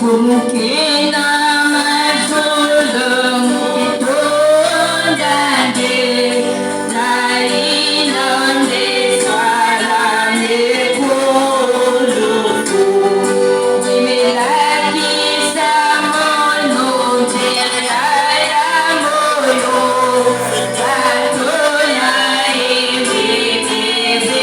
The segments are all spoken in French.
Mungkin amat sulung itu jadi dari nonde salami puluku milaki samono tiada moyo satunya ini beda.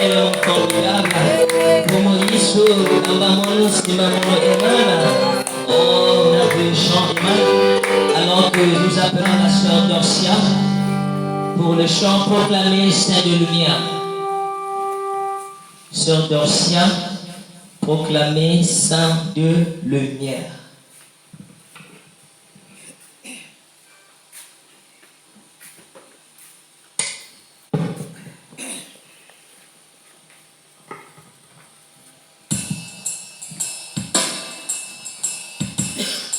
tellement formidable. Pour Moïse, dans le monde, c'est maman Emmanuel. Oh, on a vu le chant Emmanuel. Alors que nous appelons la sœur Dorcia pour le chant proclamé Saint de Lumière. Sœur Dorcia, proclamé Saint de Lumière.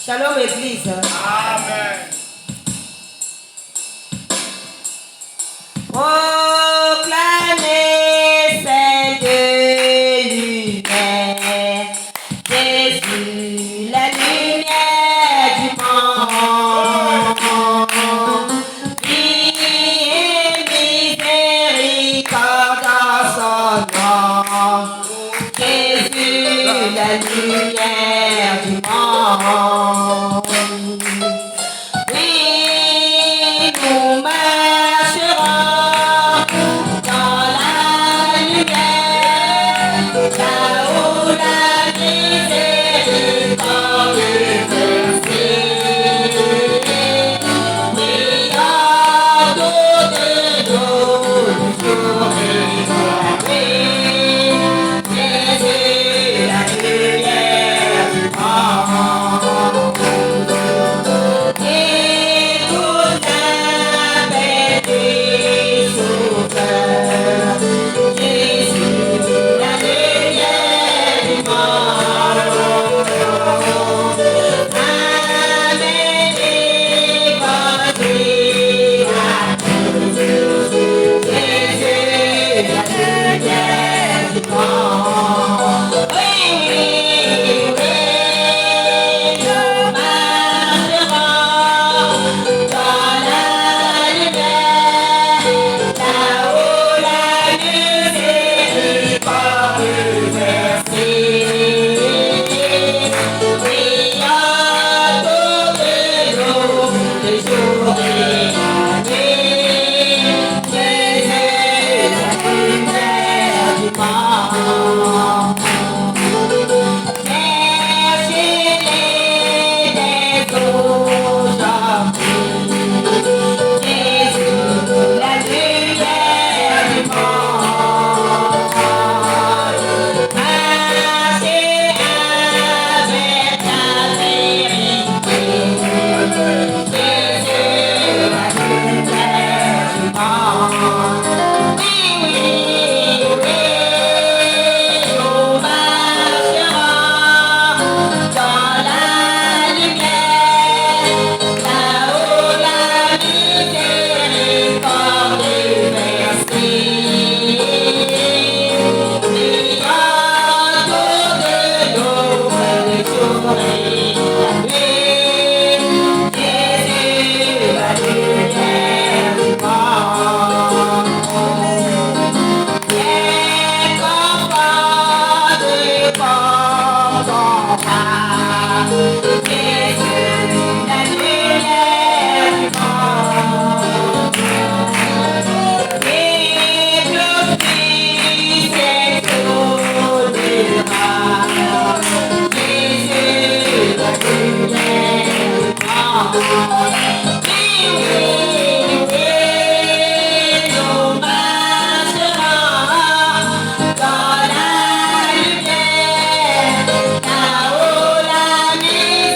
Shalom Église. Amen. Proclamez Saint de lumière, Jésus, la lumière du monde. Vie et miséricorde en son nom. Jésus, la lumière du monde. Oui, nous marcherons dans la lumière, là où la miséricorde est versée. Prions toutes nos jours et nuits. Jésus, la lumière du monde. Et tout appel du Sauveur. Jésus, la lumière du monde. Amenez l'évangile à tous. Jésus, la lumière du monde. Oui, oui, oui, nous marcherons dans la lumière, là où la miséricorde est versée. Prions toutes nos jours et nuits. Jésus, la lumière du monde. Cherchez-les dès aujourd'hui. Jésus, la lumière du monde. Marchez avec la vérité. Jésus, la lumière du monde. Oui, oui, oui, nous marcherons dans la lumière, là où la miséricorde est versée. Prions toutes nos jours et nuits. Jésus, la lumière du monde. Les combats de combat. Jésus, la lumière du monde. Et glorifie cette lumière. Jésus, la lumière du monde. Oui, oui, oui, nous marcherons dans la lumière, là où la miséricorde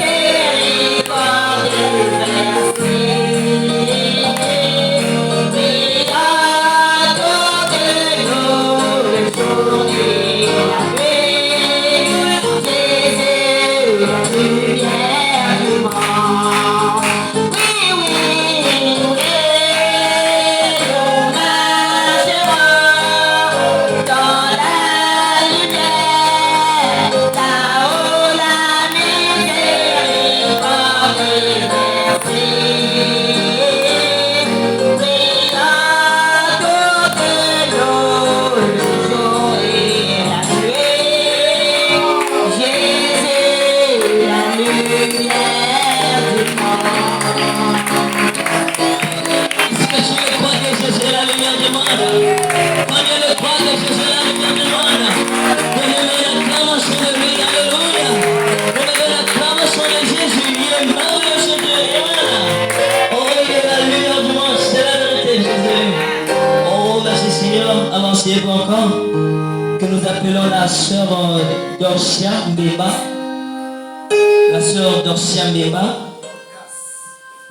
Avancez encore, que nous appelons la sœur Dorcia Mbeba, la sœur Dorcia Mbeba,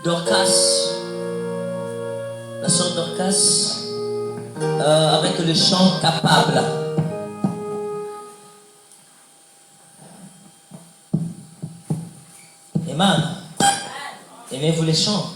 Dorcas, la sœur Dorcas, avec le chant capable. Amen. Aimez-vous les chants?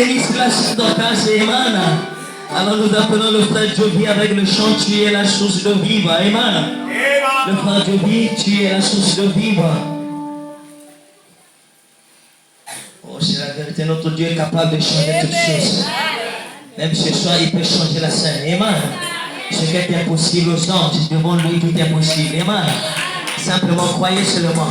ministration d'occasion, Amen. Alors nous appelons le frère Joby avec le chant Tu es la source de vivre, Amen. Le frère Joby, Tu es la source de vivre. Oh, c'est la vérité, notre Dieu est capable de changer toutes choses. Même ce soir, il peut changer la scène, Amen. Ce qui est impossible aux hommes, devant lui, tout est possible, Amen. Simplement, croyez seulement.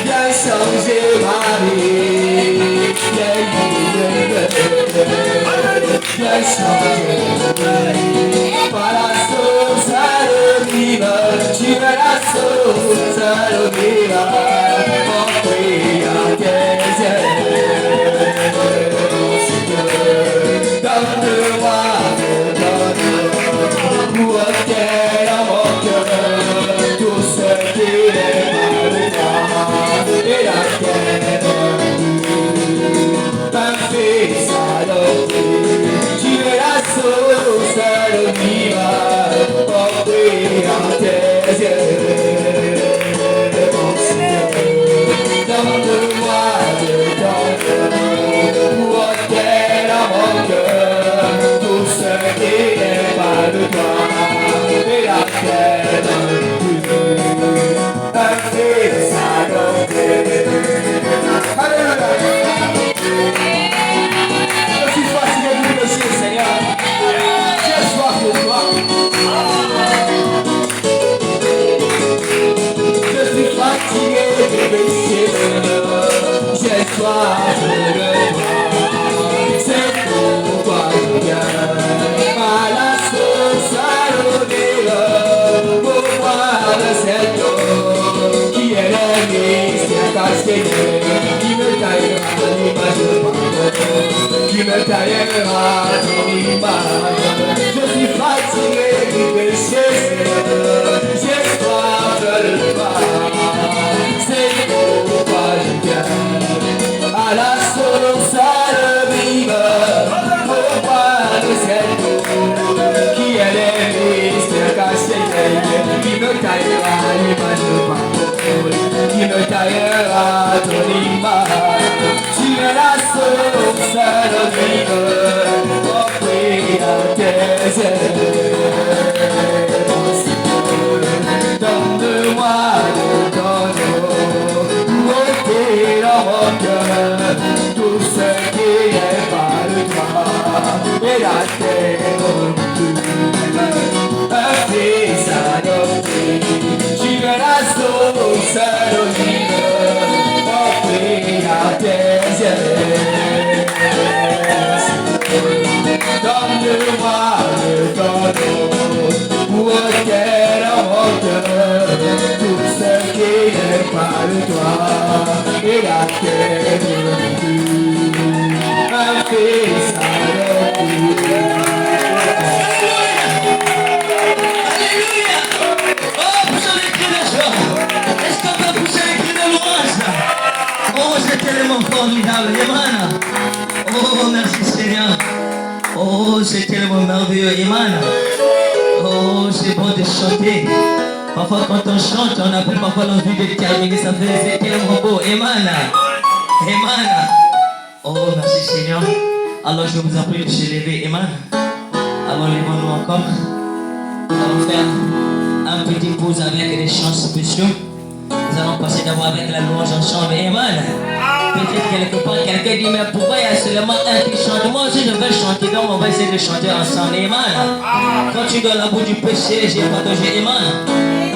Viens changer soif de toi. C'est pourquoi je viens à la source salonnée pour boire de cette eau qui est le mystère caché, qui me taillera l'image de pardon, qui me taillera ton image. Je suis fatigué du péché, j'ai soif de toi. C'est pourquoi je viens à la source vive pour boire de cette eau qui est les mystères cachés, qui me taillera l'image de pardon, qui me taillera ton image. Tu es la source vive, offrir à tes ailes. Donne-moi de ton eau, ôter dans mon cœur tout ce qui n'est pas de toi, et la terre un fils adopté. Tu es la source de vie, offrir à tes yeux. Donne-moi de ton eau, ôter dans mon cœur tout ce qui n'est pas de toi, et la terre un fils adopté. Alléluia. Oh, poussez les cris de joie. Est-ce qu'on peut pousser les cris de louange là? Oh, c'est tellement formidable. Amen. Oh, merci Seigneur. Oh, c'est tellement merveilleux. Amen. Oh, c'est bon de chanter. Parfois, quand on chante, on a parfois l'envie de terminer. Ça fait, c'est tellement beau. Amen. Amen. Oh, merci Seigneur. Alors, je vous en prie de se lever. Amen. Alors, levons-nous encore. Nous allons faire un petit pause avec des chants spéciaux. Nous allons passer d'abord avec la louange ensemble. Amen. Peut-être quelque part, quelqu'un dit, mais pourquoi il y a seulement un qui chante? Moi aussi, je vais chanter, donc on va essayer de chanter ensemble. Amen. Quand tu dois la bout du péché, j'ai partagé. Amen.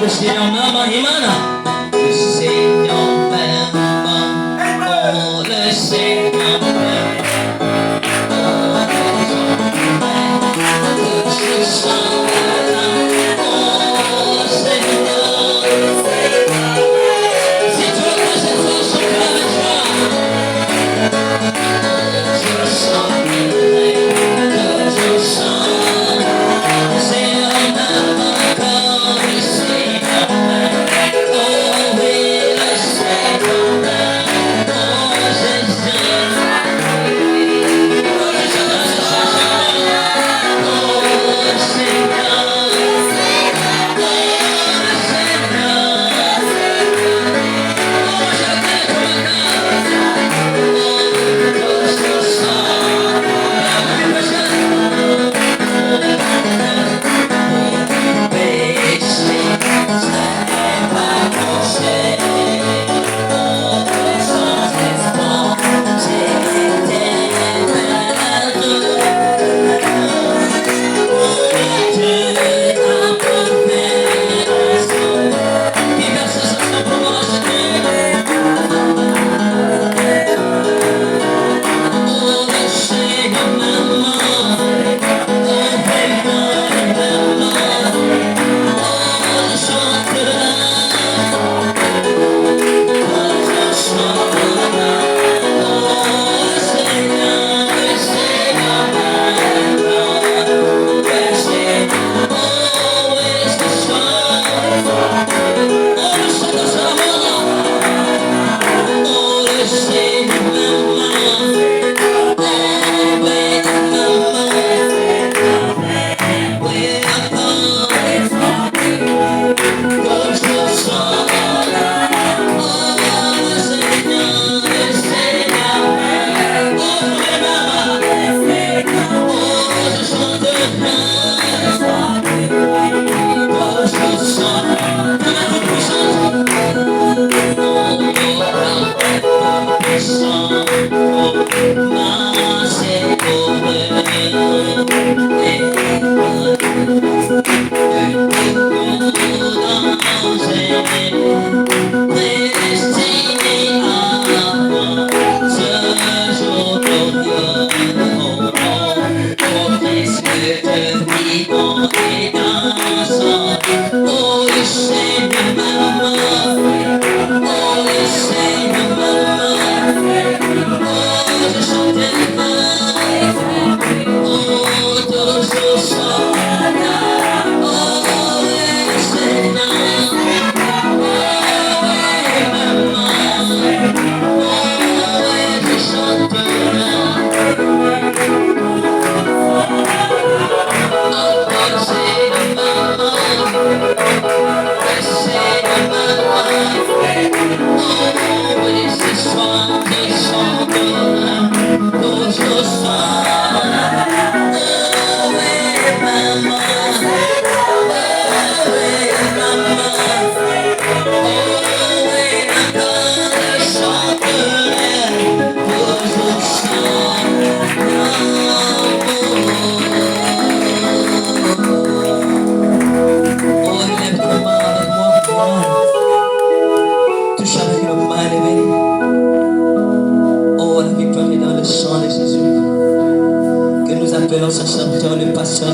Le Seigneur m'aime. Amen. Le Seigneur m'aime. Oh, le Seigneur m'aime. Je sens Oh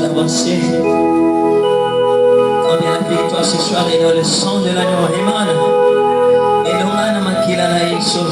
avancer. Combien la victoire ce soir est dans le sang de l'agneau. Amen. Et nous, on a kilala Yesu.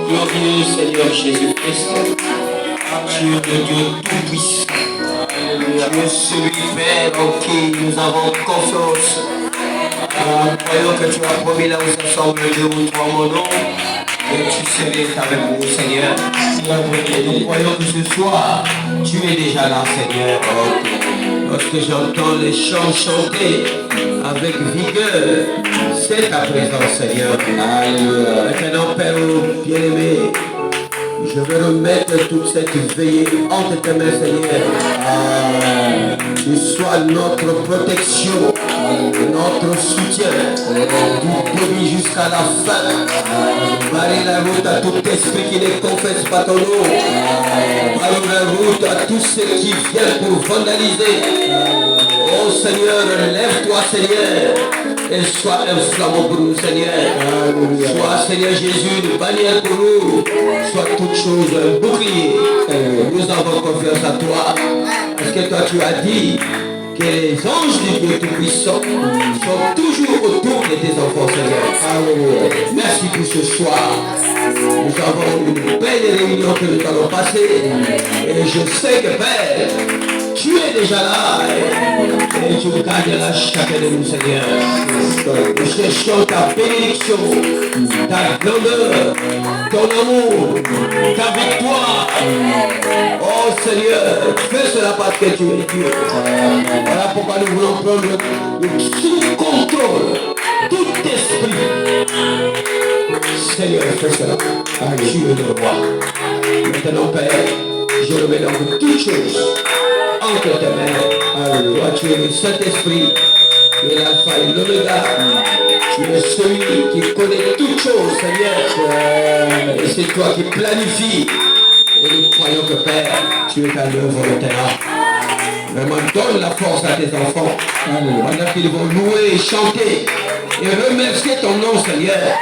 Glorieux Seigneur Jésus-Christ, tu es le Dieu tout-puissant. Tu es celui, Père, en qui nous avons confiance. Nous croyons que tu as promis là où s'assemble deux ou trois mon nom, et tu serais avec nous, Seigneur. Nous croyons que ce soir, tu es déjà là, Seigneur. Lorsque j'entends les chants chanter avec vigueur, c'est ta présence, Seigneur. Maintenant, Père bien-aimé, je veux remettre toute cette veillée entre tes mains, Seigneur. Tu sois notre protection, notre soutien, du début jusqu'à la fin. Barre la route à tout esprit qui ne confesse pas ton nom. Barre la route à tous ceux qui viennent pour vandaliser. Oh Seigneur, lève-toi, Seigneur, et sois un flambeau pour nous, Seigneur. Sois, Seigneur Jésus, une bannière pour nous. Sois toute chose, un bouclier. Nous avons confiance à toi, parce que toi tu as dit que les anges du Dieu Tout-Puissant sont toujours autour de tes enfants, Seigneur. Merci pour ce soir. Nous avons une belle réunion que nous allons passer. Et je sais que, Père, tu es déjà là et tu garderas chacun de nous, Seigneur. Nous cherchons ta bénédiction, ta grandeur, ton amour, ta victoire. Oh Seigneur, fais cela parce que tu es Dieu. Voilà pourquoi nous voulons prendre sous contrôle tout esprit. Seigneur, fais cela. Tu es le roi. Maintenant, Père, je remets donc toutes choses entre tes mains. Toi, tu es le Saint-Esprit, tu es l'alpha et l'oméga. Tu es celui qui connaît toutes choses, Seigneur. Et c'est toi qui planifies. Et nous croyons que, Père, tu es à l'œuvre maintenant. Vraiment, donne la force à tes enfants. Pendant qu'ils vont louer et chanter et remercier ton nom, Seigneur,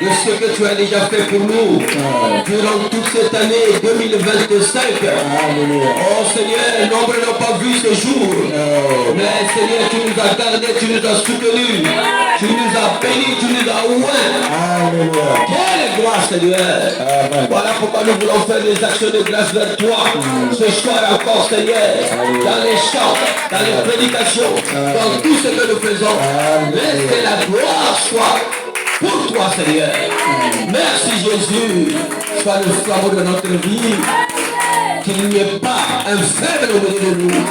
de ce que tu as déjà fait pour nous durant toute cette année 2025. Oh Seigneur, nombre n'ont pas vu ce jour. Mais Seigneur, tu nous as gardés, tu nous as soutenus, tu nous as bénis, tu nous as oints. Quelle grâce, Seigneur. Voilà pourquoi nous voulons faire des actions de grâce vers toi. Ce soir encore, Seigneur, dans les chants, dans les prédications, dans tout ce que nous faisons. Laisse que la gloire soit pour toi, Seigneur. Merci, Jésus. Sois le flambeau de notre vie. Qu'il n'y ait pas un faible au milieu de nous.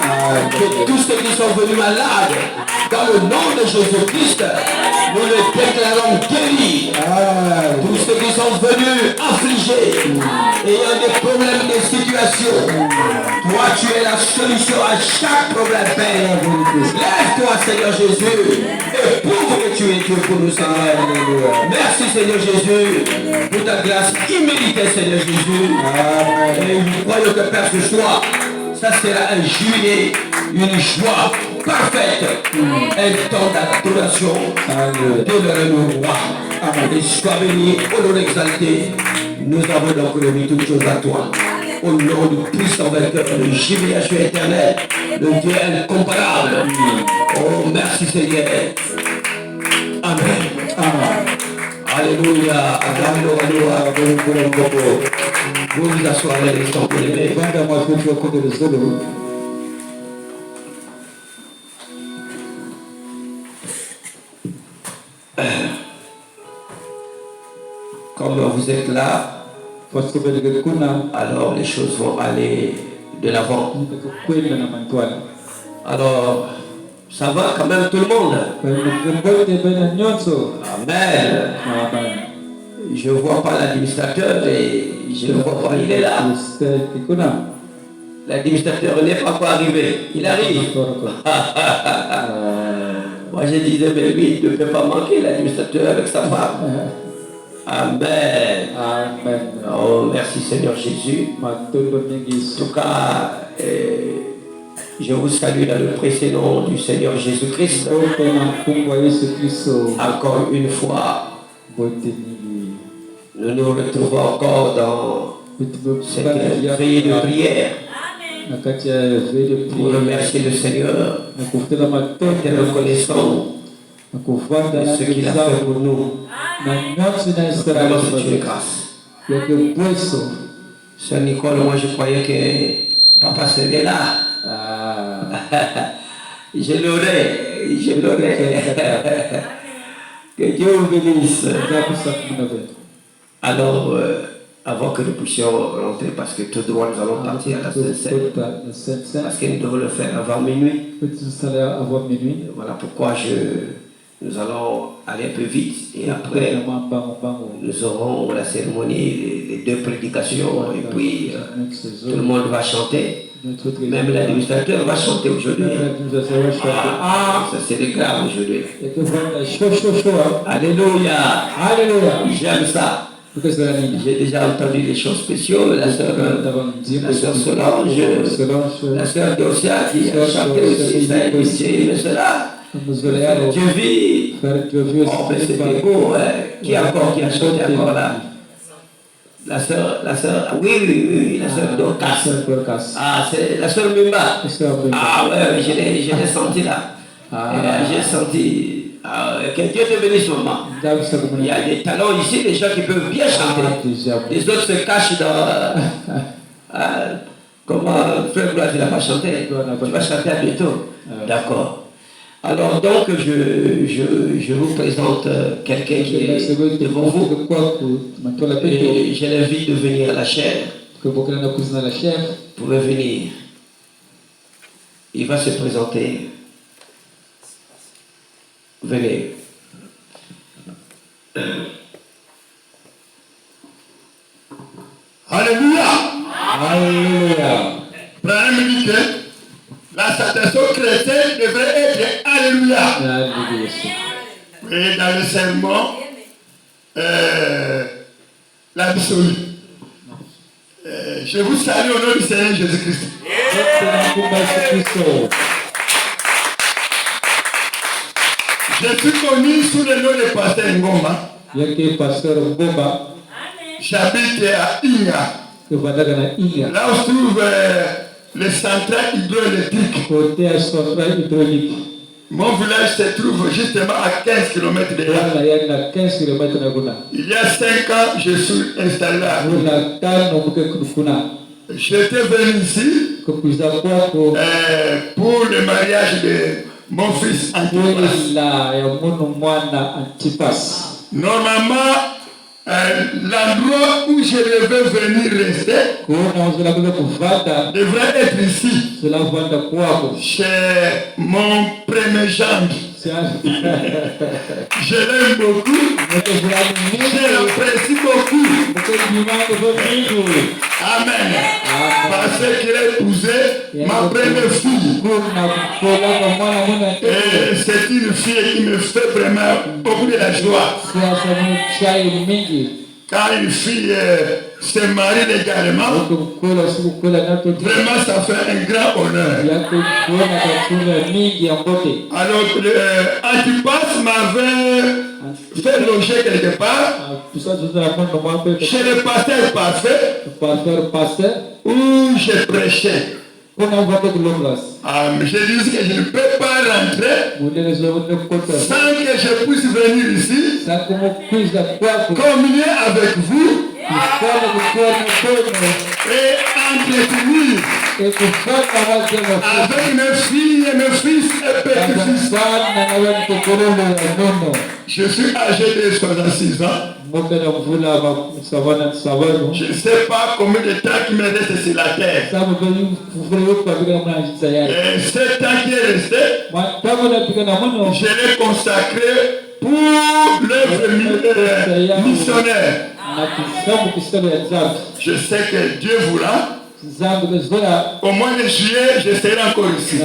Que tous ceux qui sont venus malades, dans le nom de Jésus-Christ, nous les déclarons guéris. Tous ceux qui sont venus affligés, ayant des problèmes, des situations, toi tu es la solution à chaque problème, Père. Lève-toi, Seigneur Jésus, et prouve que tu es Dieu pour nous, Seigneur. Merci, Seigneur Jésus, pour ta grâce imméritée, Seigneur Jésus. Et nous croyons que, Père, ce soir, ça sera un jubilé, une joie parfaite, un temps d'adoration de le roi. Et sois béni, au nom exalté. Nous avons donc remis toutes choses à toi. au nom du puissant vainqueur, le JVHU éternel, le Dieu incomparable. Oh, merci Seigneur. Amen. Amen. Alléluia. Alléluia. Vous vous asseoirez les gens pour les Comme vous êtes là, alors les choses vont aller de l'avant. Alors, ça va quand même tout le monde. Amen. Je ne vois pas l'administrateur et je ne vois pas, il est là. L'administrateur n'est pas encore arrivé. Il arrive. Moi je disais, mais lui, il ne peut pas manquer l'administrateur avec sa femme. Amen. Amen. Oh, merci Seigneur Jésus. En tout cas, je vous salue dans le précieux nom du Seigneur Jésus-Christ. Encore une fois, nous nous retrouvons encore dans cette veillée de prière pour remercier le Seigneur et reconnaissant de ce qu'il a fait pour nous. Vraiment, c'est une grâce. Sœur Nicole, moi je croyais que papa serait là. Je l'aurais. Que Dieu vous bénisse. Alors, avant que nous puissions rentrer, parce que tout droit nous allons partir à la Sainte-Seine, parce que nous devons le faire avant minuit. Voilà pourquoi nous allons aller un peu vite et après nous aurons la cérémonie, les deux prédications et puis tout le monde va chanter. Même l'administrateur va chanter aujourd'hui. Ça c'est grave aujourd'hui. Alléluia. J'aime ça. J'ai déjà entendu des chants spéciaux. La sœur Solange, la sœur Dorcia qui a chanté aussi. Ça a été cela. Dieu vit. Oh, mais c'était beau. Qui a chanté encore là? La sœur, oui, la sœur Dorcas. Ah, c'est la sœur Mimba. Ah ouais, je l'ai senti là. J'ai senti. Que Dieu te bénisse, maman. Il y a des talents ici, des gens qui peuvent bien chanter. Les autres se cachent dans. Comment Frère Gloire, tu n'as pas chanté? Tu vas chanter à bientôt. D'accord. Alors donc, je vous présente quelqu'un qui est devant vous. Et j'ai l'envie de venir à la chaire. Vous pouvez venir. Il va se présenter. Venez. Alléluia. Alléluia. Branham dit que la salutation chrétienne devrait être Alléluia. Et dans le sermon, l'absolu. Je vous salue au nom du Seigneur Jésus-Christ. Je suis connu sous le nom de Pasteur Ngoma. J'habite à Inga. Là où se trouve les centrales hydroélectriques. Mon village se trouve justement à 15 km de là. Il y a 5 ans, je suis installé là. J'étais venu ici pour le mariage de mon fils Antipas. Normalement, l'endroit où je devais venir rester devrait être ici, chez mon premier gendre. Je l'aime beaucoup, je l'apprécie beaucoup. Amen. Parce qu'il a épousé ma première fille. Et c'est une fille qui me fait vraiment beaucoup de la joie. quand une fille se marie légalement, vraiment ça fait un grand honneur. Alors, Antipas m'avait fait loger quelque part chez le pasteur parfait où je prêchais. J'ai dit que je ne peux pas rentrer sans que je puisse venir ici communier avec vous et entretenir avec mes filles et mes fils et petits-fils. Je suis âgé de 66 ans. Je ne sais pas combien de temps il me reste sur la terre. Et ce temps qui est resté, je l'ai consacré pour l'œuvre missionnaire. Je sais que Dieu voula, au mois de juillet, je serai encore ici.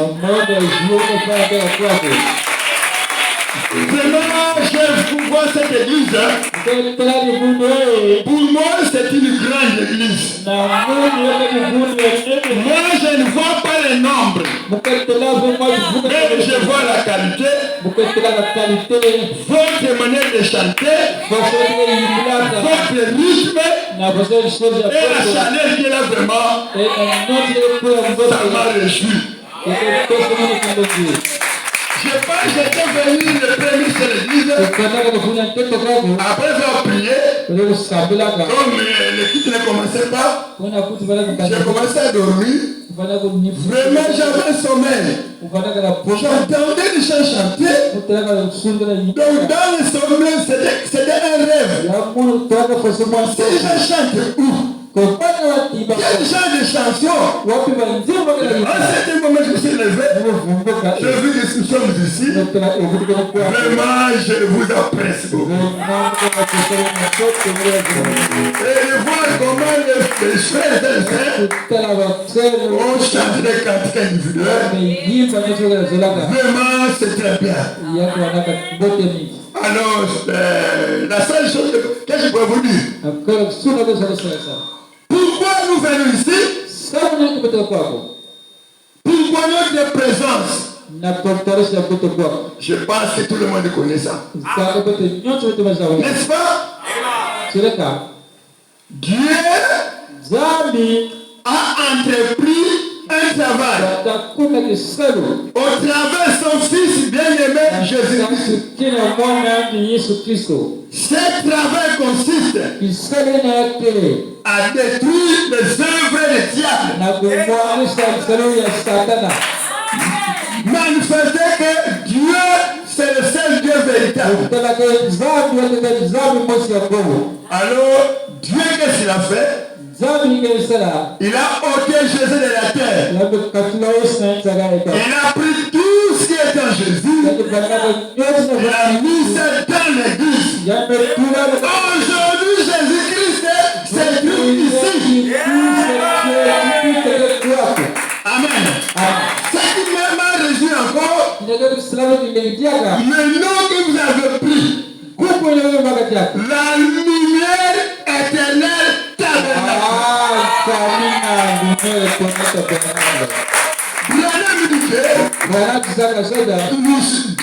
Vraiment, je vous vois cette église. Pour moi, c'est une grande église. Moi, je ne vois pas les nombres. Mais je vois la qualité. Votre manière de chanter. Votre rythme. Et la chaleur qui est là vraiment. Ça m'a réjoui. Je pense que j'étais venu le premier sur l'église. Après avoir prié, comme l'équipe ne commençait pas, j'ai commencé à dormir. Vraiment, j'avais un sommeil. J'entendais les gens chanter. Donc, dans le sommeil, c'était un rêve. Si je chante où? Il y a déjà des chansons. À certain moment, je me suis levé. Je vis que nous sommes ici. Vraiment, je vous apprécie beaucoup. Et de voir comment les frères et sœurs ont chanté des cantiques individuels. Vraiment, c'est très bien. Alors, la seule chose que je peux vous dire, pourquoi nous venons ici? Pourquoi notre présence? Je pense que tout le monde connaît ça. N'est-ce pas? Dieu a entrepris un travail au travers de son fils bien-aimé Jésus-Christ. Ce travail consiste à détruire les œuvres des diables. Manifester que Dieu, c'est le seul Dieu véritable. Alors, Dieu, qu'est-ce qu'il a fait? Il a ôté Jésus de la terre. Il a pris tout ce qui est en Jésus. Il a mis ça dans l'église. Aujourd'hui, Jésus-Christ, c'est Dieu ici. Amen. Ce qui m'a réjoui encore, maintenant que vous avez pris la lumière éternelle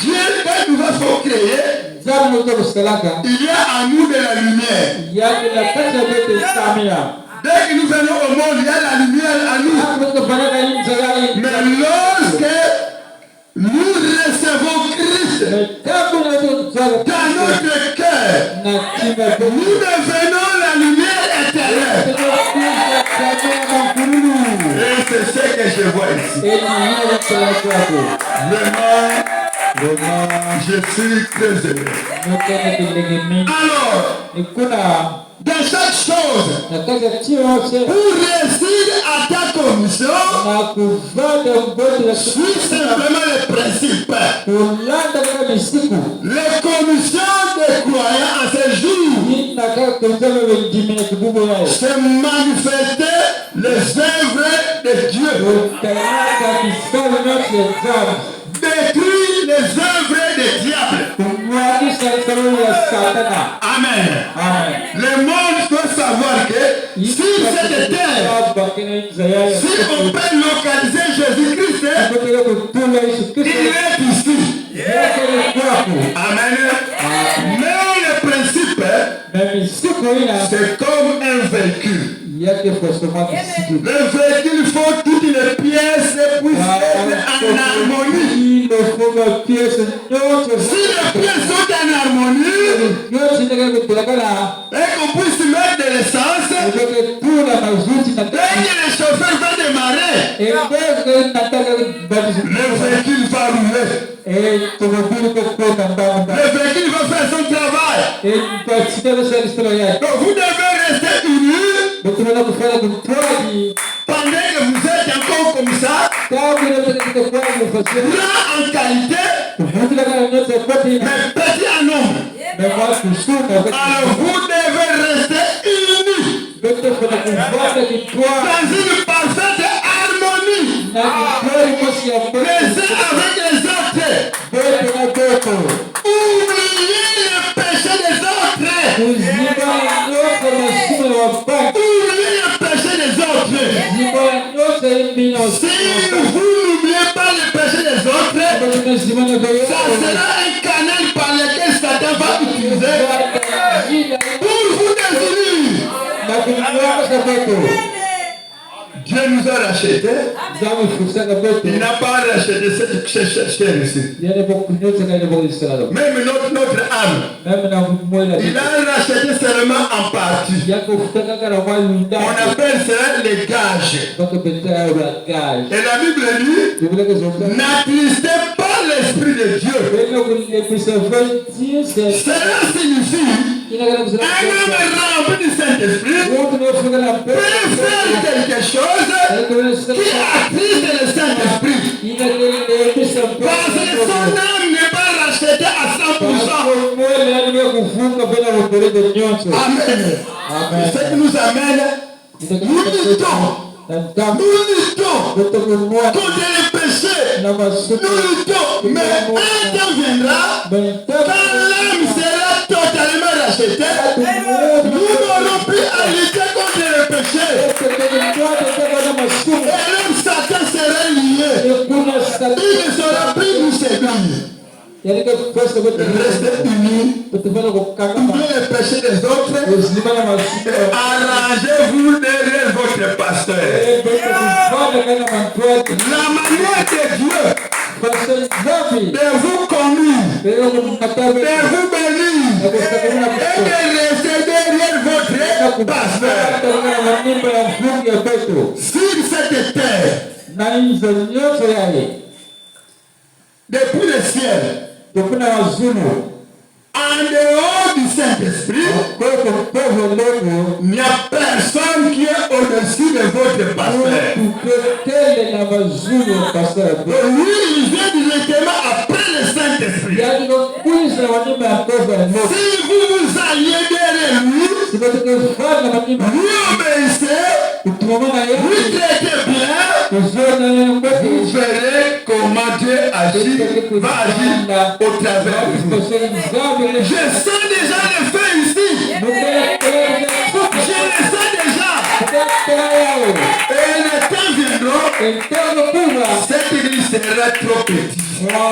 Dieu, quand nous avons créé, il y a en nous de la lumière. Dès que nous venons au monde, il y a la lumière en nous. Mais lorsque nous recevons Christ dans notre cœur, nous devenons la lumière éternelle. Et c'est ce que je vois ici. Vraiment, je suis très heureux. Alors, dans chaque chose, pour réussir à ta commission, suis simplement les principes. Les commissions des croyants à ce jour, c'est manifester les œuvres de Dieu. Détruire les œuvres des diables. Amen. Le monde doit savoir que sur cette terre, si on peut localiser Jésus-Christ, il est ici. Amen. Mais le principe, c'est comme un véhicule. Le véhicule, il faut toutes les pièces puissent être en harmonie. Si les pièces sont en harmonie, et qu'on puisse mettre de l'essence, et que le chauffeur va démarrer, le véhicule va rouler. Le véhicule va faire son travail. Donc vous devez rester unis. Pendant que vous êtes encore comme ça, là en qualité, mais petit en nombre. Alors vous devez rester unis dans une parfaite harmonie, les uns avec les autres. Oubliez le péché des autres. Oubliez le péché des autres. Si vous n'oubliez pas le péché des autres, ça sera un canal par lequel Satan va utiliser pour vous désunir. Dieu nous a rachetés. Il n'a pas racheté cette chair ici. Même notre âme. Il a racheté seulement en partie. On appelle cela les gages. Et la Bible dit, n'attristez pas l'Esprit de Dieu. Cela signifie un homme rempli du Saint-Esprit peut faire quelque chose qui attriste le Saint-Esprit. Parce que son âme n'est pas rachetée à 100%. Amen. Ce qui nous amène, nous luttons contre le péché. Nous luttons. Mais un temps viendra, quand l'âme sera totalement rachetée, nous n'aurons plus à lutter contre le péché. Et l'homme Satan sera lié. Il ne saura plus nous séduire. Restez unis, oubliez le péché des autres, arrangez-vous derrière votre pasteur. La manière de Dieu de vous conduire, de vous bénir, et de rester derrière votre pasteur. Sur cette terre, depuis le ciel, en dehors du Saint-Esprit, il n'y a personne qui est au-dessus de votre pasteur. Lui, il vient directement après le Saint-Esprit. Si vous vous alliez derrière lui, lui obéissez, lui traitez bien, vous verrez comment Dieu agit, va agir au travers de vous. Je sens déjà le feu ici. Je le sens déjà. Et le temps viendra, cette église sera trop petite. Moi,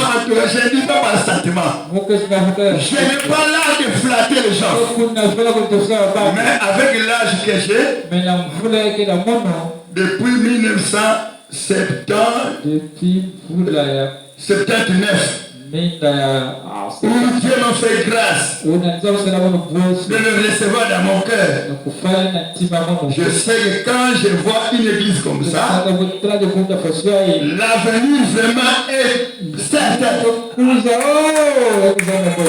en tout cas, je ne dis pas par sentiment. Je n'ai pas l'âge de flatter les gens. Mais avec l'âge que j'ai, depuis 1979, où Dieu m'a fait grâce de le recevoir dans mon cœur. Je sais que quand je vois une église comme ça, l'avenir vraiment est certain.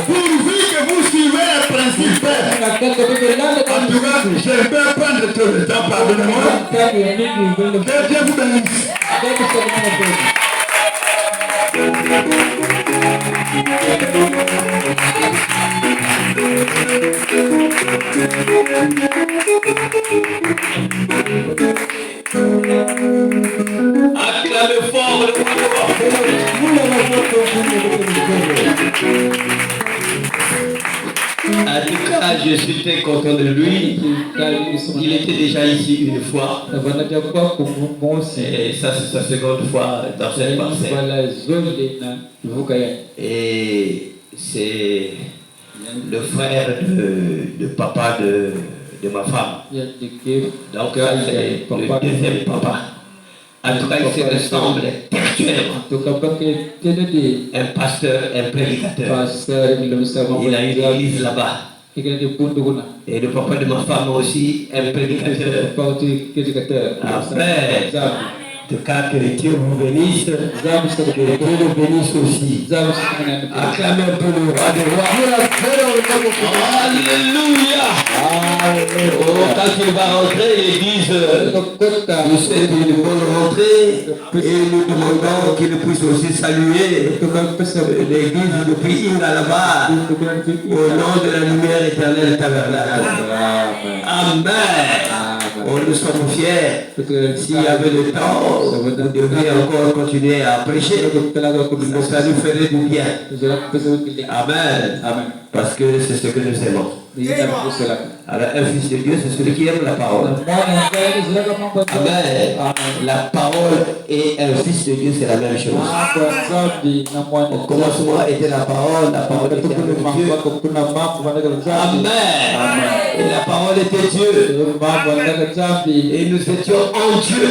Pourvu que vous suivez le principe. En tout cas, je vais prendre tout le temps, pardonnez-moi. Que Dieu vous bénisse. Acclamez fort le roi. En tout cas, je suis très content de lui. Il était déjà ici une fois. Et ça, c'est sa seconde fois dans cette parcelle. Et c'est le frère de papa de ma femme. Donc, c'est le deuxième papa. En tout cas, il se ressemble textuellement. Un pasteur, un prédicateur. Il a une église là-bas. Et le papa de ma femme aussi, un prédicateur. Amen. En tout cas, que Dieu vous bénisse. Que Dieu le bénisse aussi. Acclamez un peu le roi des rois. Alléluia. Oh, quand il va rentrer, l'église nous souhaite une bonne rentrée et nous demandons qu'il puisse aussi saluer l'église depuis Inga là-bas au nom de la lumière éternelle tabernacle. Amen. Oh, nous sommes fiers. S'il y avait le temps, vous devriez encore continuer à prêcher. Ça nous ferait du bien. Amen. Parce que c'est ce que nous aimons. Alors, un fils de Dieu, c'est celui qui aime la parole. Amen. La parole et un fils de Dieu, c'est la même chose. Au commencement était la parole était avec Dieu. Amen. Et la parole était Dieu. Et nous étions en Dieu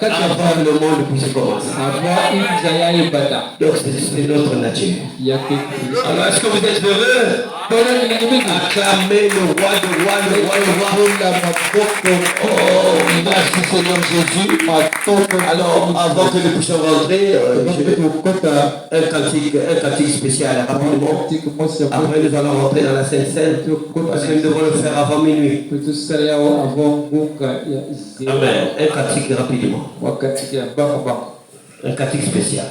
avant le monde puisse commencer. Donc, c'est notre nature. Alors, est-ce que vous êtes heureux? Acclamez le roi de rois, le roi de rois. Oh, merci Seigneur Jésus. Alors, avant que nous puissions rentrer, un cantique spécial rapidement. Après, nous allons rentrer dans la Sainte Seine parce que nous devons le faire avant minuit. Amen. Un cantique rapidement. Un cantique spécial.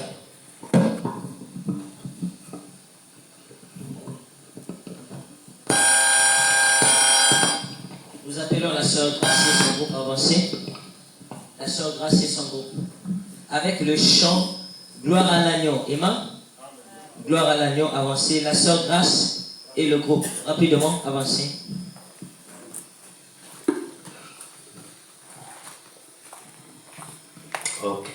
Nous appelons la sœur Grace et son groupe avancé. La sœur Grace et son groupe. Avec le chant Gloire à l'agneau. Emma? Gloire à l'agneau avancé. La sœur Grace et le groupe. Rapidement avancé. Ok.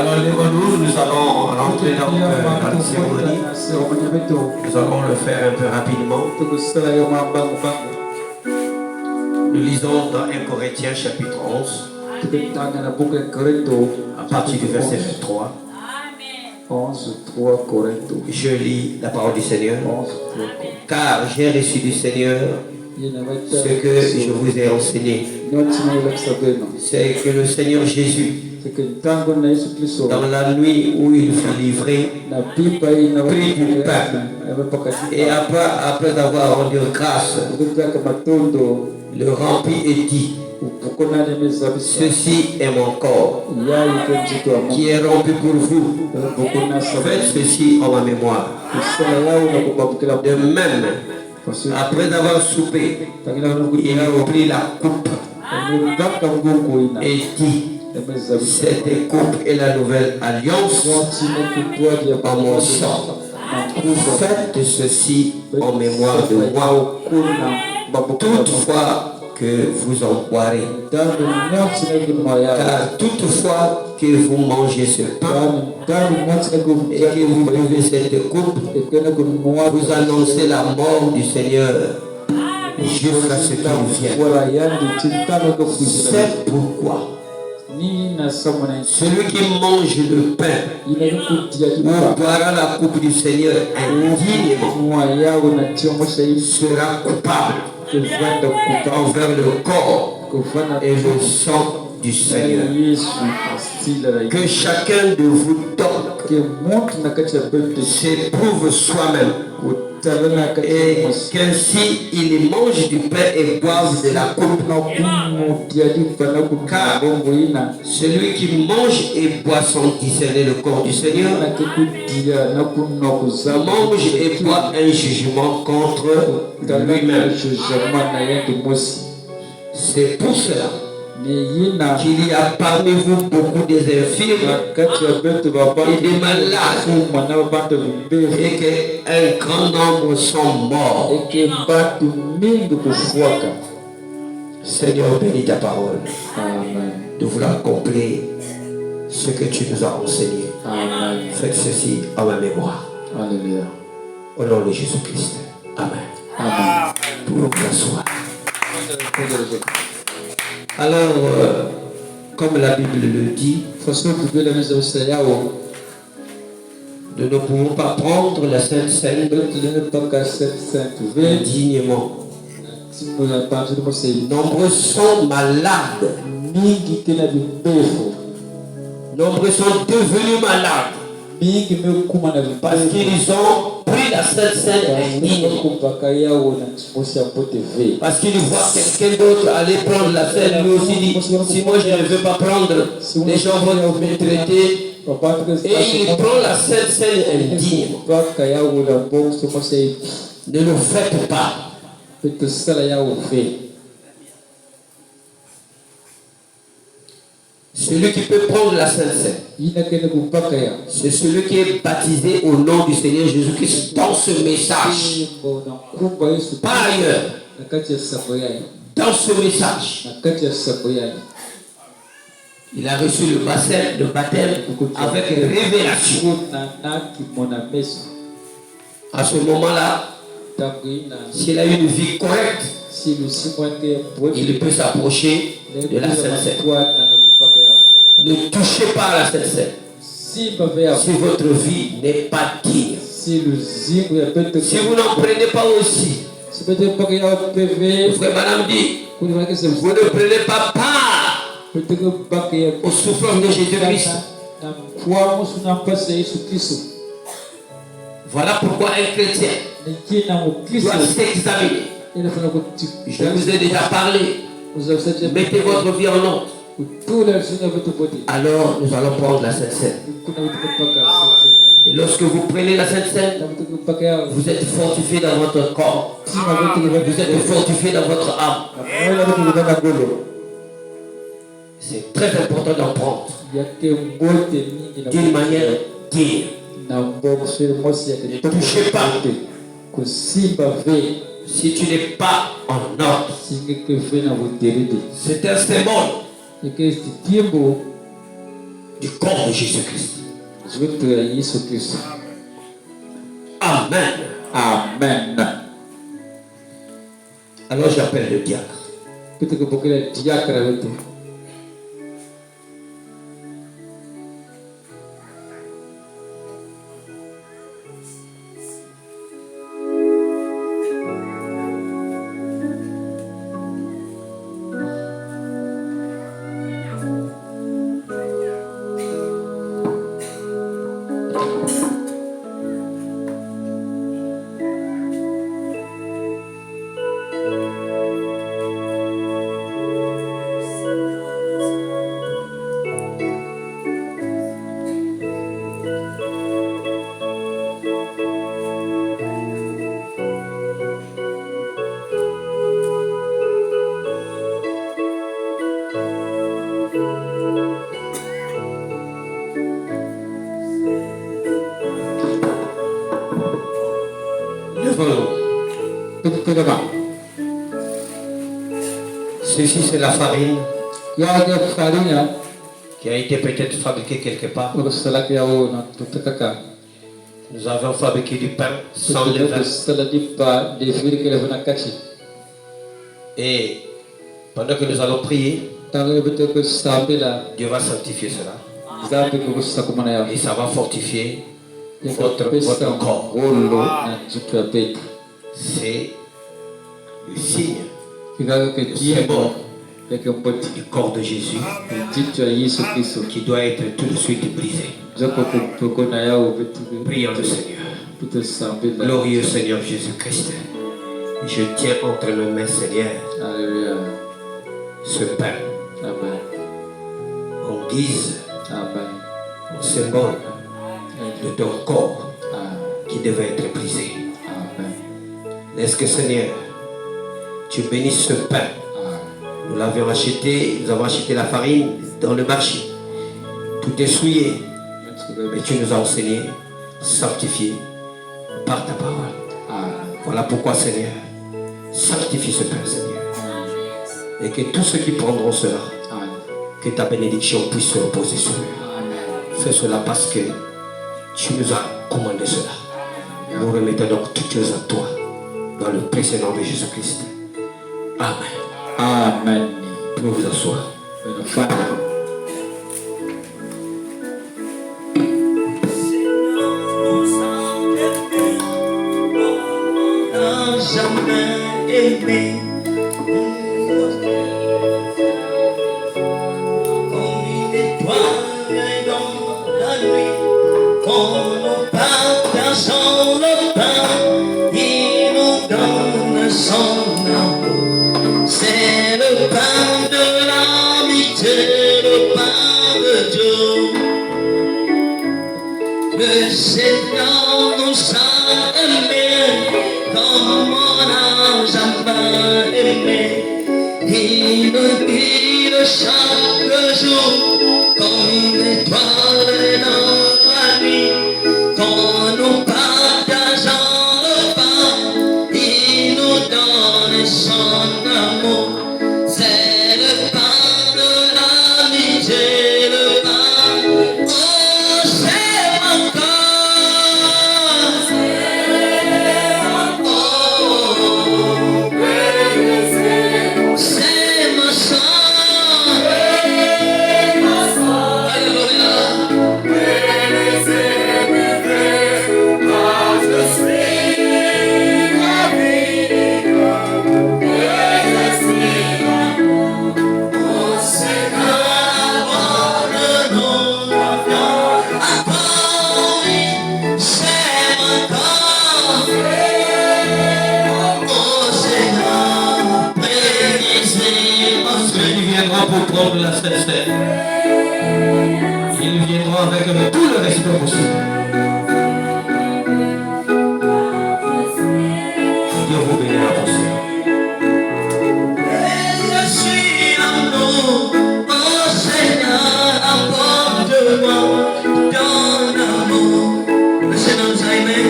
Alors lève-nous, nous allons rentrer dans la cérémonie. Nous allons le faire un peu rapidement. Nous lisons dans 1 Corinthiens chapitre 11, à partir du verset 3. 11:3 Corinthiens. Je lis la parole du Seigneur. Car j'ai reçu du Seigneur ce que je vous ai enseigné. C'est que le Seigneur Jésus, dans la nuit où il fut livré, prit du pain et après avoir rendu grâce, le remplit et dit: ceci est mon corps qui est rompu pour vous. Faites ceci en ma mémoire. De même, après avoir soupé, il a pris la coupe et dit: cette coupe est la nouvelle alliance en mon sang. Faites ceci en mémoire de moi. Toutefois que vous en boirez. Car toutefois que vous mangez ce pain et que vous buvez cette coupe, vous annoncez la mort du Seigneur jusqu'à ce qu'il vienne. C'est pourquoi celui qui mange le pain ou boira la coupe du Seigneur indignement sera coupable envers le corps et le sang du Seigneur. Que chacun de vous donc s'éprouve soi-même, et qu'ainsi il mange du pain et boive de la coupe. Car celui qui mange et boit sans discerner le corps du Seigneur mange et boit un jugement contre lui-même. C'est pour cela qu'il y a parmi vous beaucoup des infirmes et des malades, et qu'un grand nombre sont morts. Seigneur, bénis ta parole. Amen. De vouloir accomplir ce que tu nous as enseigné. Amen. Faites ceci en ma mémoire. Alléluia. Au nom de Jésus-Christ. Amen. Amen. Pour nous asseoir. Alors, comme la Bible le dit, nous ne pouvons pas prendre la Sainte Seine dignement. Nombreux sont malades. Nombreux sont devenus malades parce qu'ils ont pris la Sainte Seine indignement. Parce qu'ils voient quelqu'un d'autre aller prendre la Seine, lui aussi dit: si moi je ne veux pas prendre, les gens vont me traiter. Et il prend la Sainte Seine indignement. Ne le faites pas. Celui qui peut prendre la Sainte Seine, c'est celui qui est baptisé au nom du Seigneur Jésus-Christ dans ce message. Par ailleurs, dans ce message, il a reçu le baptême avec révélation. À ce moment-là, s'il a une vie correcte, il peut s'approcher de la Sainte Seine. Ne touchez pas à la Sainte Seine si votre vie n'est pas digne. Si vous n'en prenez pas aussi, frère madame dit, vous ne prenez pas part aux souffrances de Jésus-Christ. Voilà pourquoi un chrétien doit s'examiner. Je vous ai déjà parlé. Mettez votre vie en ordre. Alors nous allons prendre la Sainte Seine. Et lorsque vous prenez la Sainte Seine, vous êtes fortifié dans votre corps. Vous êtes fortifié dans votre âme. C'est très important d'en prendre d'une manière digne. Ne touchez pas. Si tu n'es pas en ordre, c'est un symbole du corps de Jésus-Christ. Zwittu ya Yesu Kristo. Amen. Amen. Alors j'appelle le diacre. Tukipokea diakra wetu. Ceci c'est la farine Yaga farinha qui a été peut-être fabriquée quelque part. urusalaka yao na tutakaka. Nous avons fabriqué du pain sans levain. Saladipa devir que levana kati. Et pendant que nous allons prier, Tango betul ke stabila Dieu va sanctifier cela. zabe ke busta kumana ya. Et ça va fortifier Votre votre corps. rolo na jitu ya pete. C'est le signe Kikaga ke tiempo ya ke mpoti. du corps de Jésus Jitu ya Yesu Kristo. qui doit être tout de suite brisé. Joko kupokona yao betu. Prions le Seigneur. Betul stabila. Glorieux Seigneur Jésus-Christ, je tiens entre mes mains, Seigneur, Alléluia. ce pain Amen. en guise, Amen. en symbole de ton corps Amen. qui devait être brisé. Amen. Laisse que, Seigneur, tu bénisses ce pain. Nous l'avions acheté, nous avons acheté la farine dans le marché. Tout est souillé, mais tu nous as enseigné, sanctifié par ta parole. Voilà pourquoi, Seigneur, sanctifie ce pain, Seigneur. Et que tous ceux qui prendront cela, que ta bénédiction puisse se reposer sur eux. Fais cela parce que tu nous as commandé cela. Nous remettons donc toutes choses à toi, dans le précieux nom de Jésus-Christ. Amen. Amen. Vous pouvez vous asseoir. Jamais aimé comme une étoile dans la nuit, quand nous partageons le pain, il nous donne son amour. C'est le pain de l'amitié, le pain de Dieu. Le Seigneur nous a aimés comme on n'a jamais aimé. Il nous guide chaque jour comme une étoile dans la nuit. Quand nous partageons le pain, il nous donne son amour. C'est le pain de l'amitié, le pain. Oh, c'est mon corps. C'est ma sang. Alléluia. Oh Seigneur, pardonne-nous. Encore, c'est mon corps. Oh Seigneur, bénissez Parce qu'il viendra pour prendre la Sainte Seine. Il viendra avec tout le respect possible. Dieu vous bénira pour cela. Je suis l'amour, oh Seigneur, apporte-moi ton amour. Le Seigneur nous a aimés.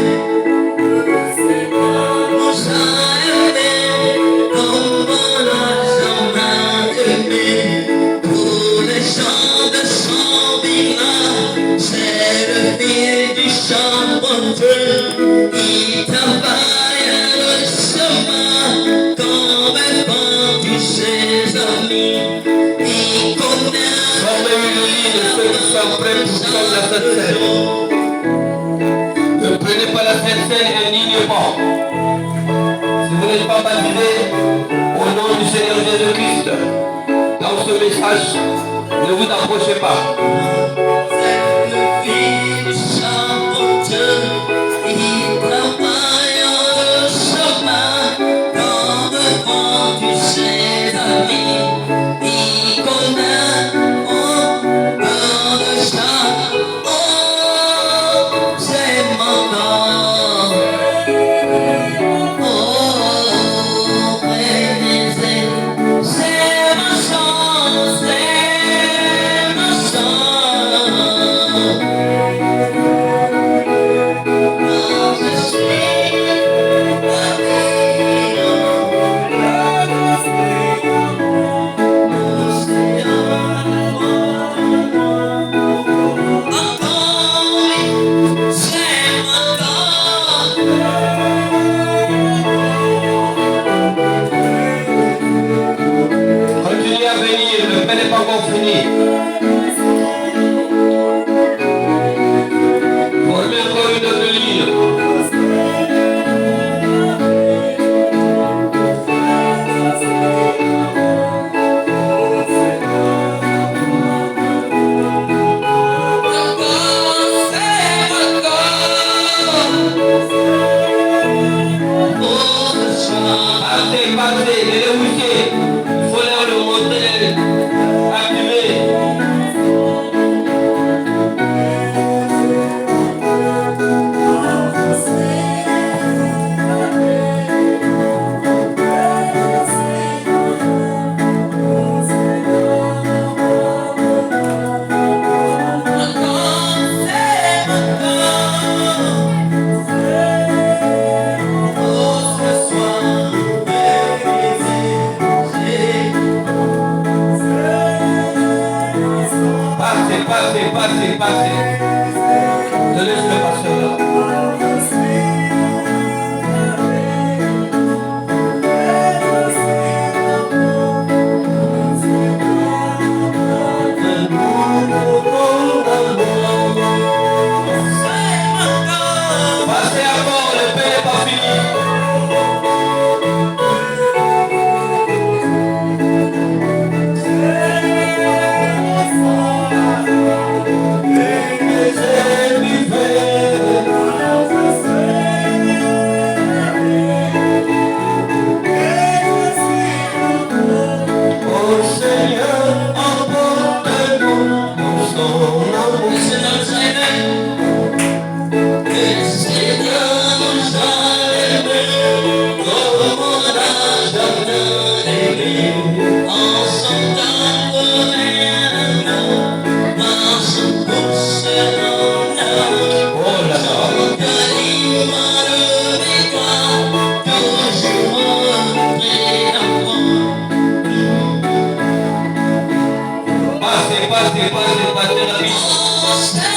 Nous a aimés comme on n'a jamais aimé. Pour les gens de son village. le fil du charpentier, il travaille le chemin comme un de ses amis. Il connaît le ceux qui sont prêts pour prendre la Sainte Seine. Ne prenez pas la Sainte Seine et n'ignez pas. Si vous n'êtes pas baptisé au nom du Seigneur Jésus-Christ, dans ce message, ne vous approchez pas. Le fils charpentier, il travaille le chemin comme le vent de ses amis. Il connaît le chat. Oh, c'est mon nom. Oh, c'est ma chance, c'est ma chance. Quand je suis continuez à venir, le pain n'est pas encore fini. Formez encore une autre ligne. Partez, partez, les routiers, il faut leur le motel activé. Passez, passez, passez, passez. Je laisse le pasteur là. Passez encore, le pain n'est pas fini. Passez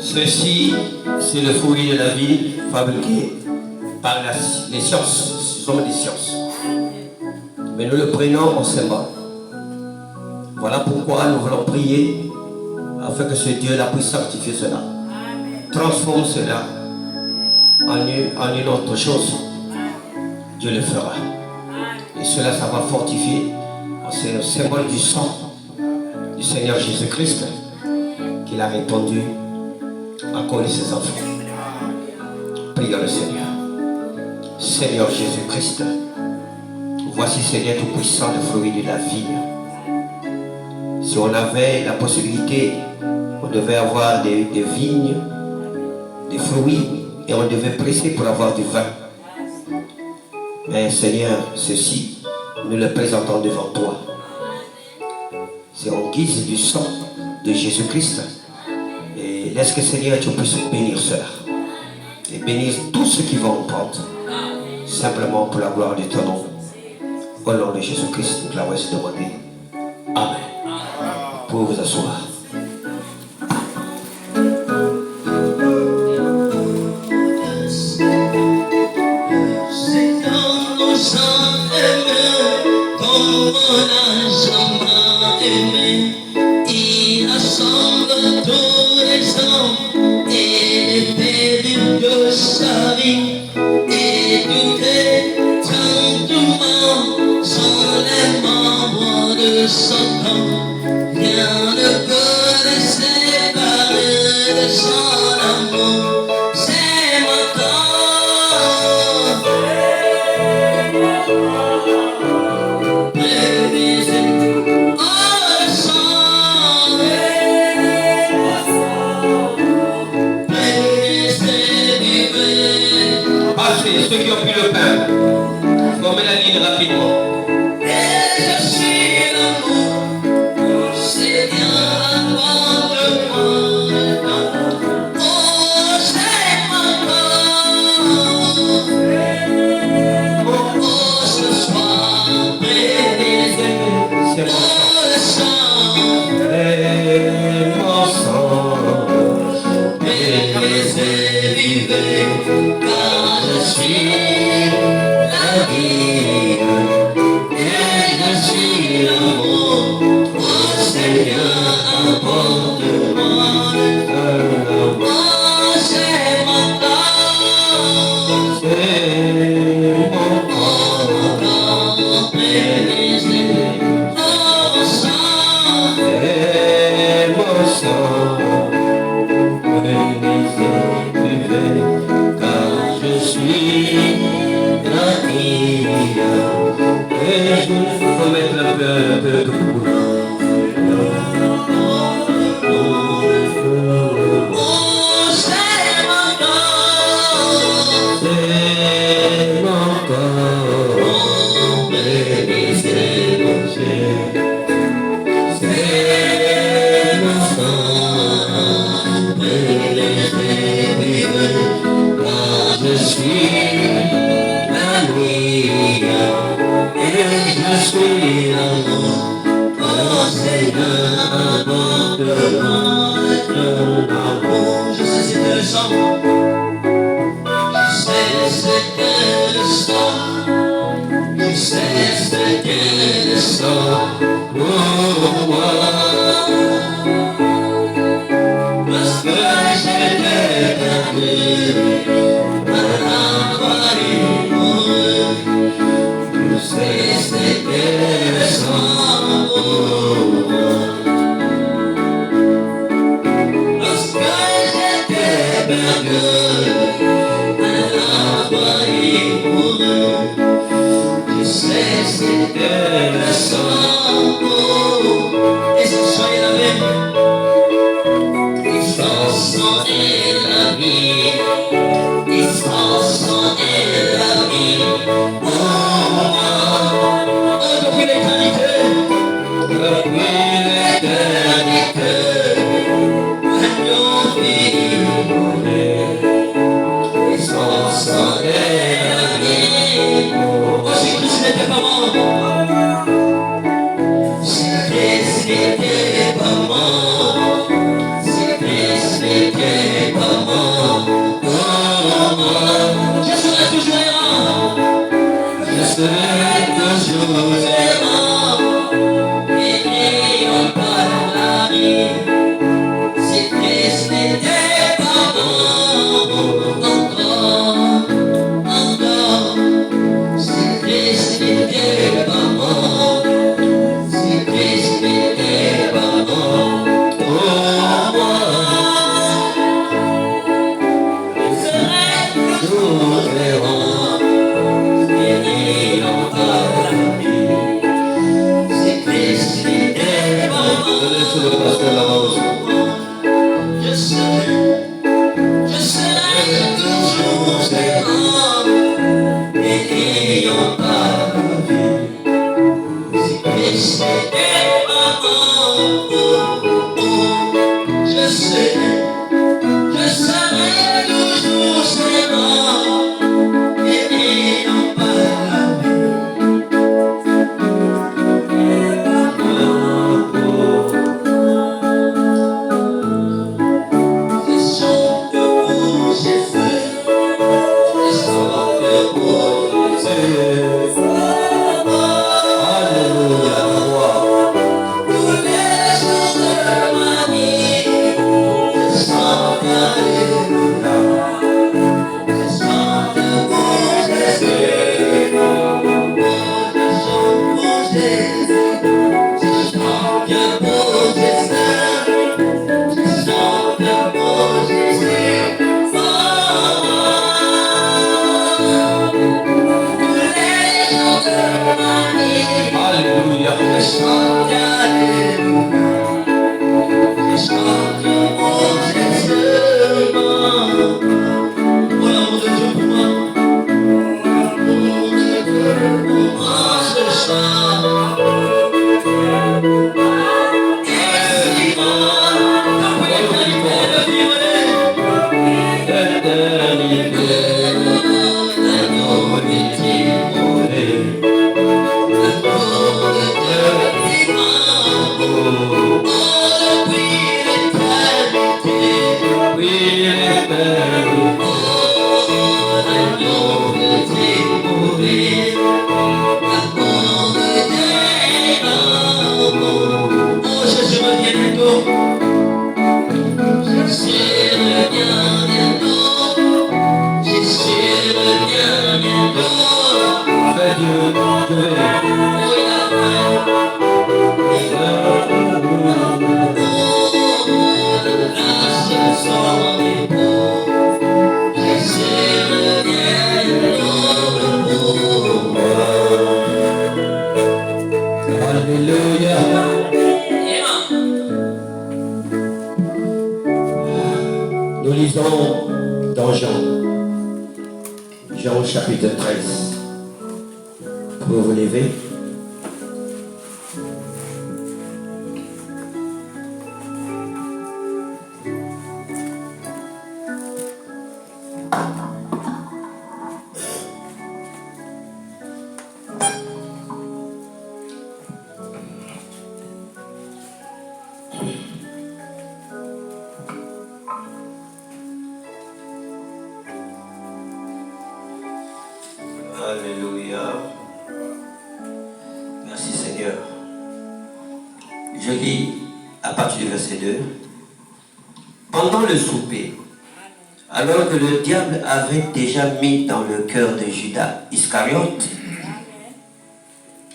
Ceci, c'est le fruit de la vie fabriqué par les sciences. Ce sont des sciences. Mais nous le prenons en symbole. Voilà pourquoi nous voulons prier afin que ce Dieu-là puisse sanctifier cela. Transforme cela en une autre chose. Dieu le fera. Et cela, ça va fortifier. C'est le symbole du sang du Seigneur Jésus-Christ qu'il a répandu à cause de ses enfants. Prions le Seigneur. Seigneur Jésus-Christ, voici Seigneur Tout-Puissant le fruit de la vigne. Si on avait la possibilité, on devait avoir des vignes, des fruits, et on devait presser pour avoir du vin. Mais Seigneur, ceci, nous le présentons devant toi. C'est en guise du sang de Jésus-Christ. Et laisse que Seigneur, tu puisses bénir cela. Et bénir tous ceux qui vont en prendre. Simplement pour la gloire de ton nom. Au nom de Jésus-Christ, nous l'avons demandé. Amen. Pour vous asseoir. Il rassemble tous les hommes et les périls de sa vie. Et tout est simplement sont les membres de son corps. Rien ne peut les séparer de son amour. C'est mon corps. Ceux qui ont pris le pain, formez la ligne rapidement. Et je suis l'amour, Seigneur, apporte-moi. Oh, c'est mon corps. Oh, ce soir, brisé. C'est Oh, le sang, mon sang. brisé, vivez. Je suis la vie et je suis l'amour. Oh Seigneur, apporte-moi. Oh, c'est mon corps. Oh, mon corps brisé. Oh, mon sang. Mon sang. Il faut mettre un peu de coucou. Oh, c'est mon corps. C'est mon corps. Oh, brisé. C'est mon sang. Car je suis la nuit et je suis l'amour. Oh Seigneur, apporte-moi ton amour. Je sais c'était le sang. Je sais c'était le sang. Je sais c'était le sang. Pour moi. Parce que j'étais perdu à la croix du monde. Je sais c'était le sang pour moi. Parce que j'étais perdu à la croix du monde. Je sais c'était le sang pour moi. Et son sang est la même. Son sang est la vie, et son sang est la vie. Oh, oh, depuis l'éternité, agneau vivant, et son sang est la vie. Oh, si Christ n'était pas mort, si Christ n'était pas mort, si Christ n'était Alléluia. Nous lisons dans Jean chapitre 13. Vous vous levez. Alléluia. Merci Seigneur. Je lis à partir du verset 2. Pendant le souper, alors que le diable avait déjà mis dans le cœur de Judas Iscariote,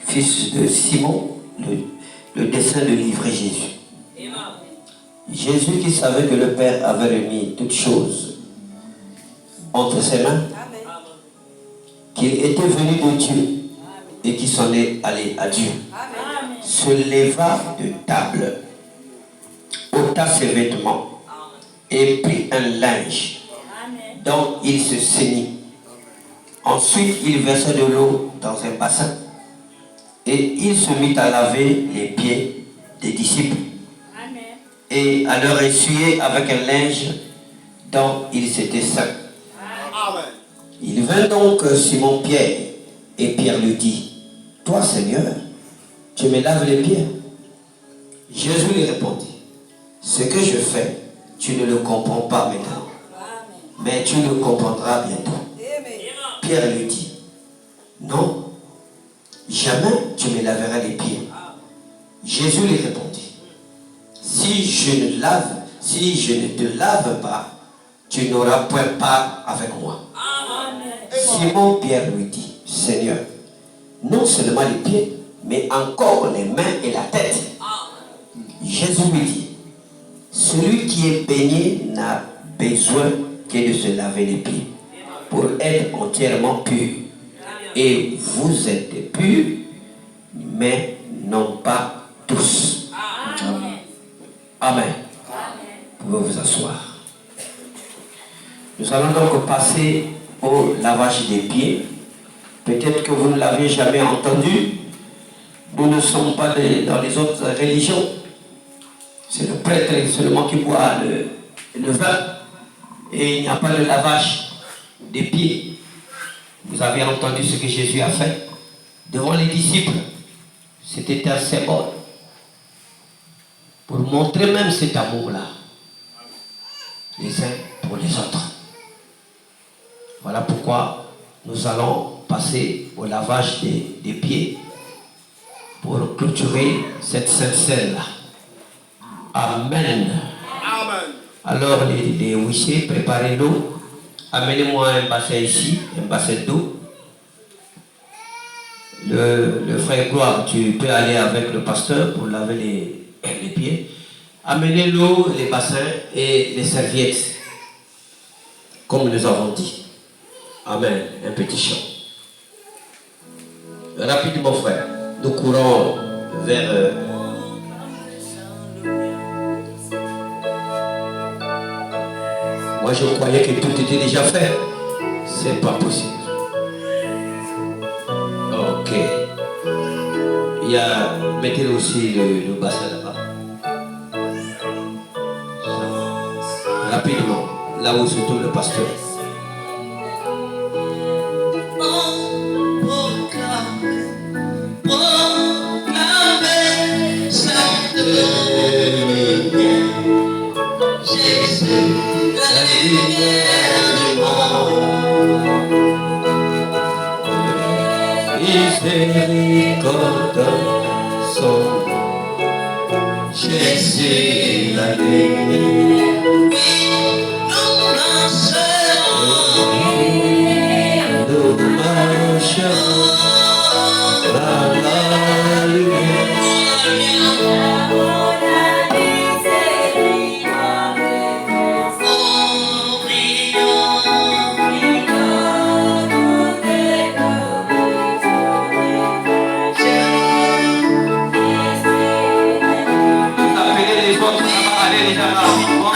fils de Simon, le dessein de livrer Jésus. Jésus qui savait que le Père avait remis toutes choses entre ses mains, qu'il était venu de Dieu et qu'il s'en est allé à Dieu, se leva de table, ôta ses vêtements et prit un linge dont il se ceignit. Ensuite, il versa de l'eau dans un bassin et il se mit à laver les pieds des disciples et à leur essuyer avec un linge dont il s'était ceint. Il vint donc Simon Pierre, et Pierre lui dit, « Toi, Seigneur, tu me laves les pieds. » Jésus lui répondit, « Ce que je fais, tu ne le comprends pas maintenant, mais tu le comprendras bientôt. » Pierre lui dit, « Non, jamais tu me laveras les pieds. » Jésus lui répondit, « Si je ne te lave pas, tu n'auras point part avec moi. » Simon Pierre lui dit, « Seigneur, non seulement les pieds, mais encore les mains et la tête. » Jésus lui dit, « Celui qui est baigné n'a besoin que de se laver les pieds pour être entièrement pur. Et vous êtes purs, mais non pas tous. » Amen. Vous pouvez vous asseoir. Nous allons donc passer au lavage des pieds. Peut-être que vous ne l'avez jamais entendu. Nous ne sommes pas dans les autres religions. C'est le prêtre seulement qui boit le vin. Et il n'y a pas de lavage des pieds. Vous avez entendu ce que Jésus a fait devant les disciples. C'était un symbole pour montrer même cet amour-là, les uns pour les autres. Voilà pourquoi nous allons passer au lavage des pieds pour clôturer cette sainte scène-là. Amen. Alors les huissiers, préparez l'eau. Amenez-moi un bassin ici, un bassin d'eau. Le frère Gloire, tu peux aller avec le pasteur pour laver les pieds. Amenez l'eau, les bassins et les serviettes, comme nous avons dit. Amen. Un petit chant. Rapidement, frère. nous courons vers moi je croyais que tout était déjà fait. C'est pas possible. Ok. Il y a, mettez aussi le bassin là-bas. Rapidement, là où se trouve le pasteur. Miséricorde son Jésus la lumière. Nous marchons dans la lumière. Appelez les autres, allez les rapidement.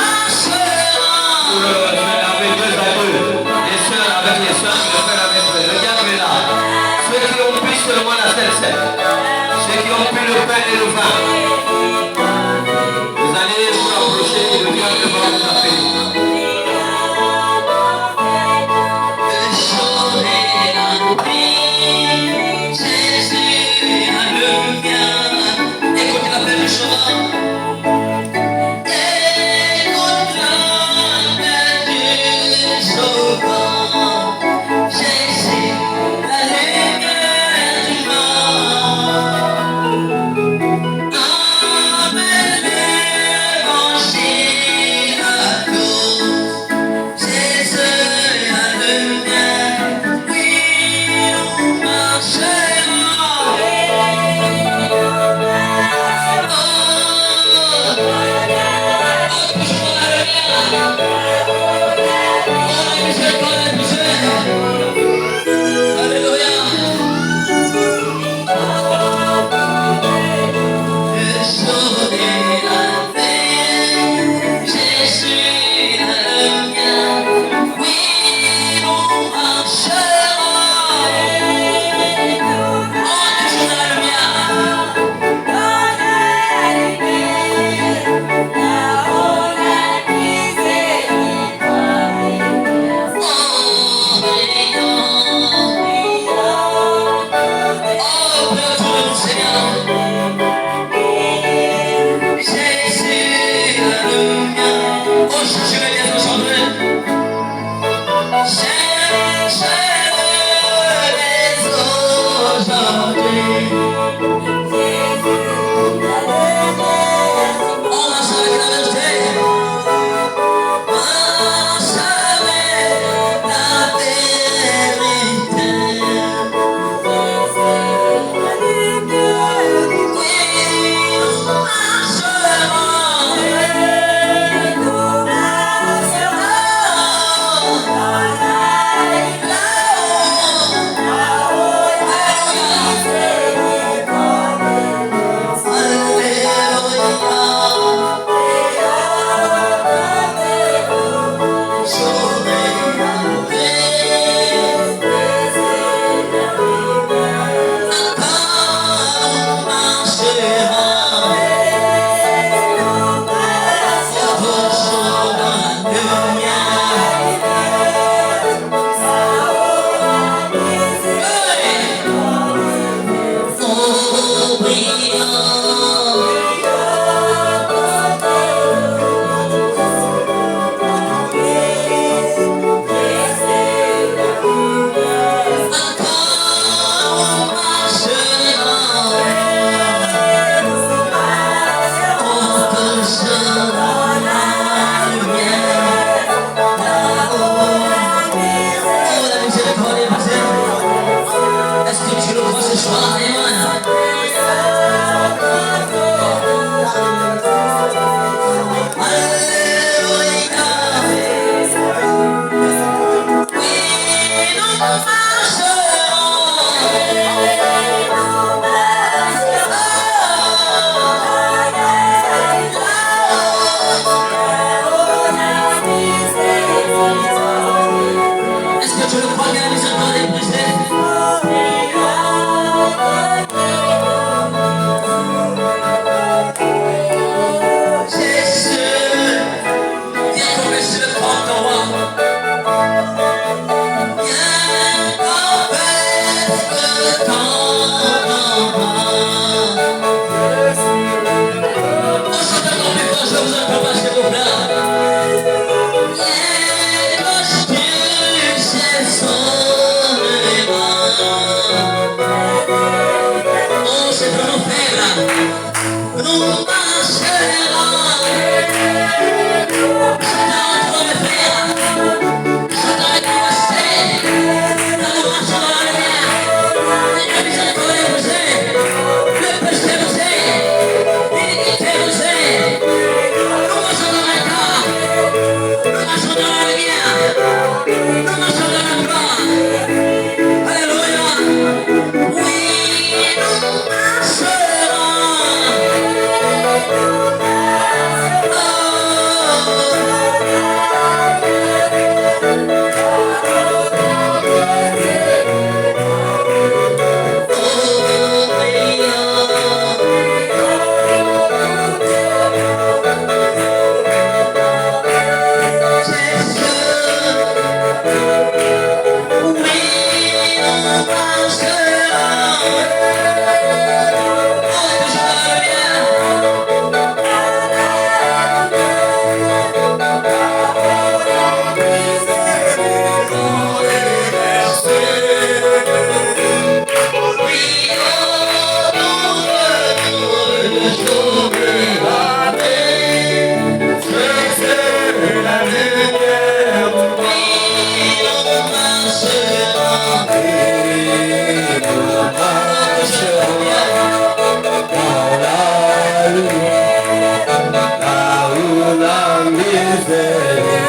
là où la miséricorde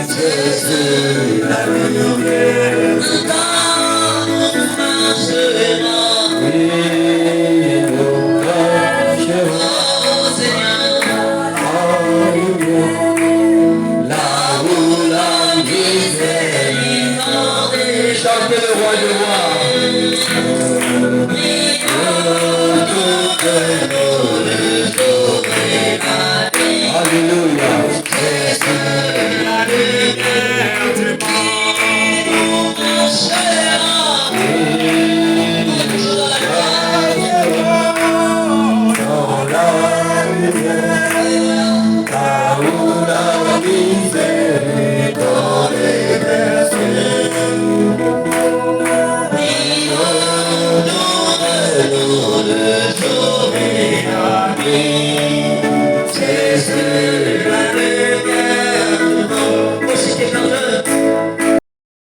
Jésus, la lumière,